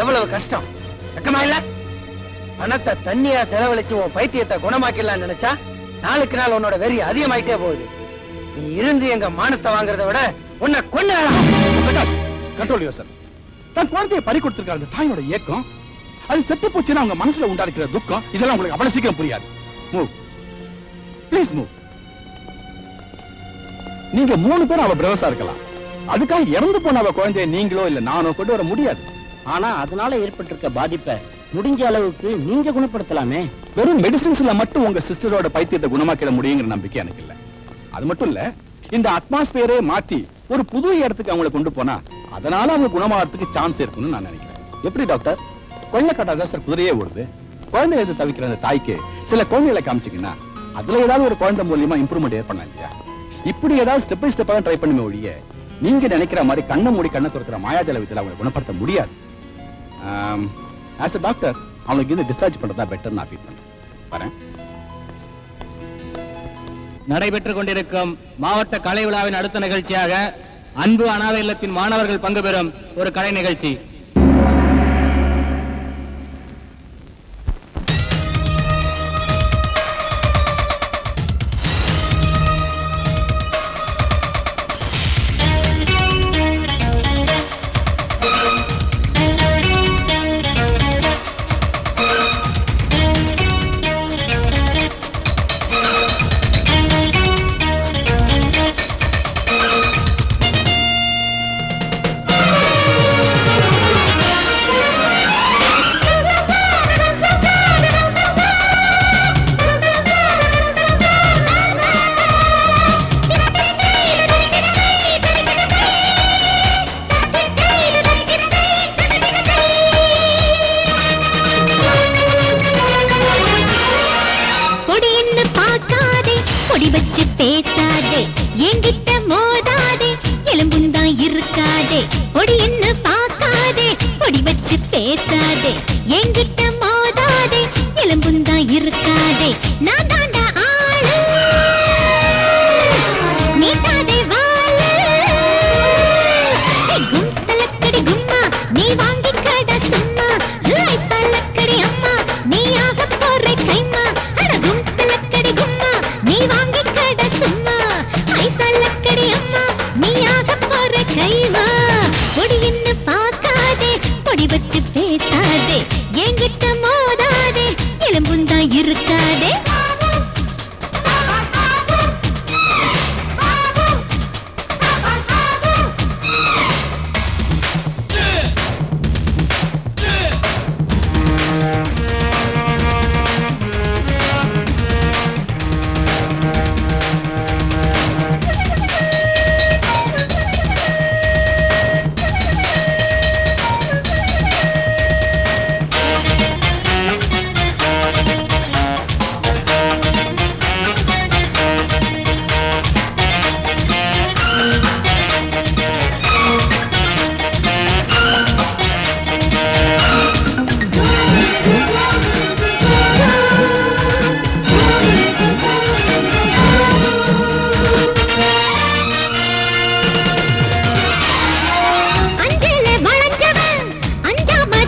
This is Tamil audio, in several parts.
எவ்வளவு கஷ்டம் வெக்கமா இல்ல? பணத்தை தண்ணியா செலவழிச்சு உன் பைத்தியத்தை குணமாக்கலாம் நினைச்சா நாளுக்கு நாள் உன்னோட வெறி அதிகமாயிட்டே போகுது. நீ இருந்து எங்க மானத்தை வாங்குறத விட உன்னை கொன்னலாம். கண்ட்ரோல் யோர்செல்ஃப். தன் குழந்தையை பறி கொடுத்திருக்காங்க தாயோட ஏக்கம், அது செத்து போச்சுன்னா அவங்க மனசுல உண்டாக்குற துக்கம், இதெல்லாம் உங்களுக்கு அவ்வளவு சீக்கிரம் புரியாது. Move please move. நீங்க 3 பேரும் அவ பிரவசா இருக்கலாம், அதுக்காக இறந்து போன அவ குழந்தைய நீங்களோ இல்ல நானோ கொண்டு வர முடியாது. ஆனா அதனால ஏற்பட்டிருக்க பாதிப்பை முடிஞ்ச அளவுக்கு நீங்க குணப்படுத்தலாமே. வெறும் மெடிசின்ஸ்ல மட்டும் உங்க சிஸ்டரோட பைத்தியத்தை குணமாக்கிட முடியுங்கிற நம்பிக்கை எனக்கு இல்ல. அது மட்டும் இல்ல, இந்த அட்மாஸ்பியரே மாத்தி ஒரு புது இடத்துக்கு அவங்களை கொண்டு போனா அதனால அவங்க குணமாகறதுக்கு சான்ஸ் இருக்குன்னு நான் நினைக்கிறேன். எப்படி டாக்டர்? கொள்ள கட்டாதான் சார் குதிரையே ஓடுது. குழந்தை எது தவிக்கிற அந்த தாய்க்கு சில குழந்தைகளை காமிச்சிங்கன்னா அதுல ஏதாவது ஒரு குழந்தை மூலியமா இம்ப்ரூவ்மெண்ட் ஏற்படலாம் இல்லையா? இப்படி ஏதாவது ஸ்டெப் பை ஸ்டெப்பா ட்ரை பண்ணுமே ஒழிய நீங்க நினைக்கிற மாதிரி கண்ணை மூடி கண்ணை துறக்கிற மாயாஜல வித்துல அவங்களை குணப்படுத்த முடியாது. ஆஸ் a டாக்டர் அவங்களுக்கு இது டிஸ்சார்ஜ் பண்றதா பெட்டர் நான் ஃபீல் பண்றேன். வரேன். நடைபெற்றுக் கொண்டிருக்கும் மாவட்ட கலை விழாவின் அடுத்த நிகழ்ச்சியாக அன்பு அனாதை இல்லத்தின் மாணவர்கள் பங்கு பெறும் ஒரு கலை நிகழ்ச்சி.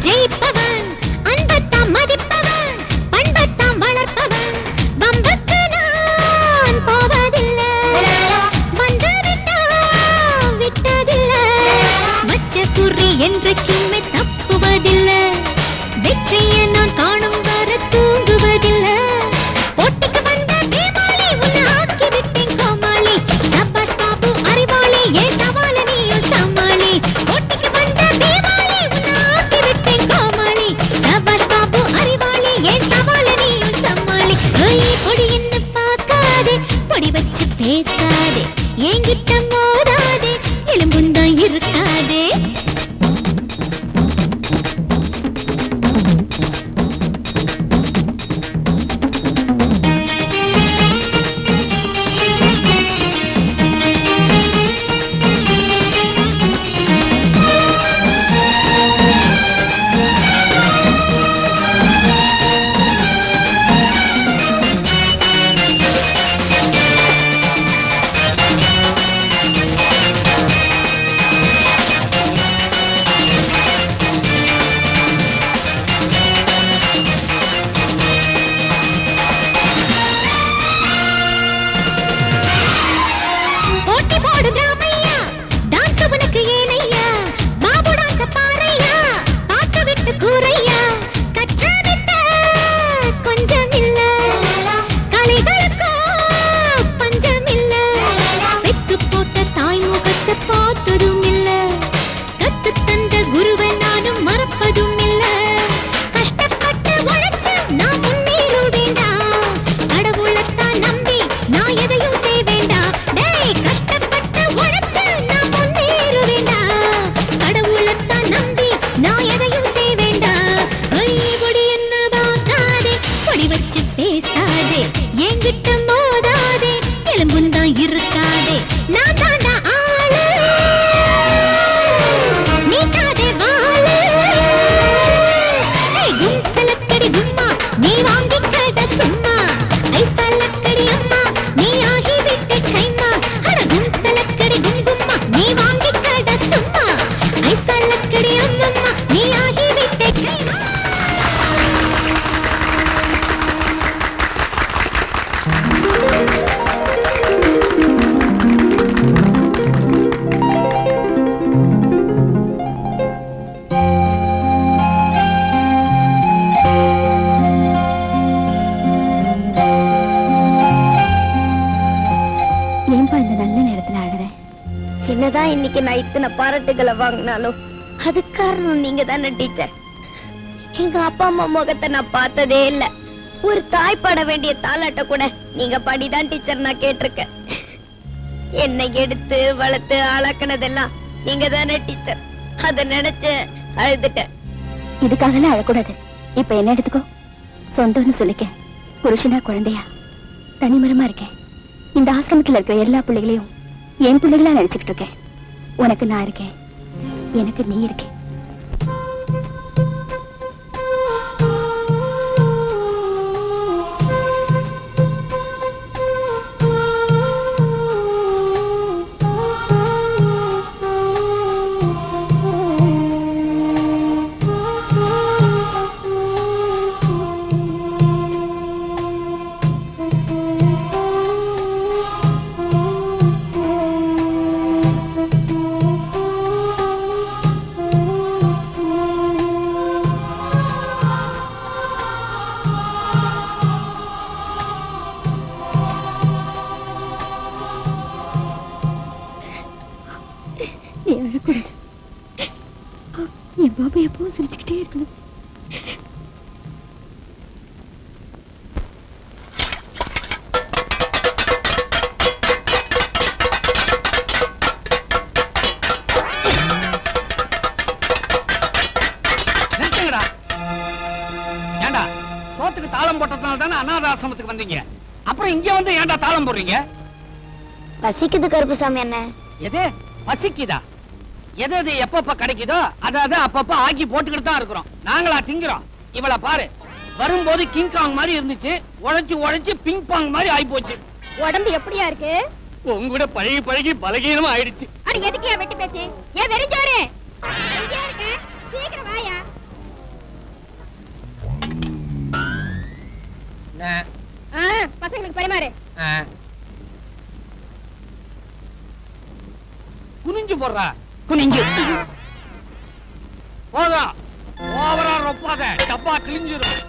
ஜெயிப்பவன் அன்பத்தான் மதிப்பவன் பண்பத்தான் வளர்ப்பவன் வம்புக்கு நான் போவதில்லை வந்து விட்டதில்லை மச்ச குறி என்றைக்குமே தப்புவதில்லை வெற்றியை நான் காணும் வர தூங்குவதில்லை போட்டிக்கு வந்த பேமாளி உன்னை ஆக்கி விட்டேன் கோமாளி சபாஷ் பாபு அறிவாளி ஏன் சவால நீயும் சமாளி போட்டிக்கு வந்த பேமாளி உன்னை ஆக்கி விட்டேன் கோமாளி சபாஷ் பாபு அறிவாளி ஏன் சவால நீயும் சமாளி பொடி என்ன பார்க்காதே பொடி வச்சு பேசாதே என்கிட்ட மோதாதே எலும்புந்தான் இருக்காதே பாராட்டுகளை வாங்கினாலும் அது காரணம் நீங்க தானே டீச்சர். எங்க அப்பா அம்மா முகத்தை நான் பார்த்ததே இல்ல. ஒரு தாய் பாட வேண்டிய தாலாட்ட கூட நீங்க படிதான் டீச்சர் நான் கேட்டிருக்கேன். என்னை எடுத்து வளர்த்து ஆளாக்குனதெல்லாம் நீங்க தானே டீச்சர். அத நினைச்சு அழுதுட்டேன். இதுக்காகலாம் அழக்கூடாது. இப்ப என்ன எடுத்துக்கோ, சொந்தம்னு சொல்லிக்க. புருஷனா குழந்தையா தனிமரமா இருக்கேன். இந்த ஆசிரமத்துல இருக்கிற எல்லா பிள்ளைகளையும் என் பிள்ளைகளா நினைச்சுக்கிட்டு இருக்கேன். உனக்கு நான் இருக்கேன், எனக்கு நீ இருக்கேன். என் பாபா எப்பவும் சிரிச்சுக்கிட்டே இருக்கணும். ஏண்டா சோத்துக்கு தாளம் போட்டதுனால தானே அநாத ஆசிரமத்துக்கு வந்தீங்க. அப்புறம் இங்க வந்து ஏண்டா தாளம் போடுறீங்க? பசிக்குது கருப்புசாமி என்ன. எது பசிக்குதா? எது எது எப்பப்ப கிடைக்குதோ அதாவது அப்பப்ப ஆக்கி போட்டுக்கிட்டு தான் இருக்கிறோம். நாங்களா திங்கிறோம்? இவள பாரு, வரும்போது கிங்காங் மாதிரி இருந்துச்சு, உழைச்சு உழைச்சு பிங் பாங் மாதிரி ஆயி போச்சு. உடம்பு எப்படியா இருக்கு? உங்கூட பழகி பழகி பலகீனமா ஆயிடுச்சு. அட எதுக்கு வெட்டி பேச்சு? ஏன் வெறிஞ்சோரே எங்க இருக்கு? சீக்கிரம் வாயா. பசங்களுக்கு பரிமாறு. குனிஞ்சு போடுறா. குனிஞ்சு போதும். ஓவரா ரொப்பாத, டப்பா கிழிஞ்சிரும்.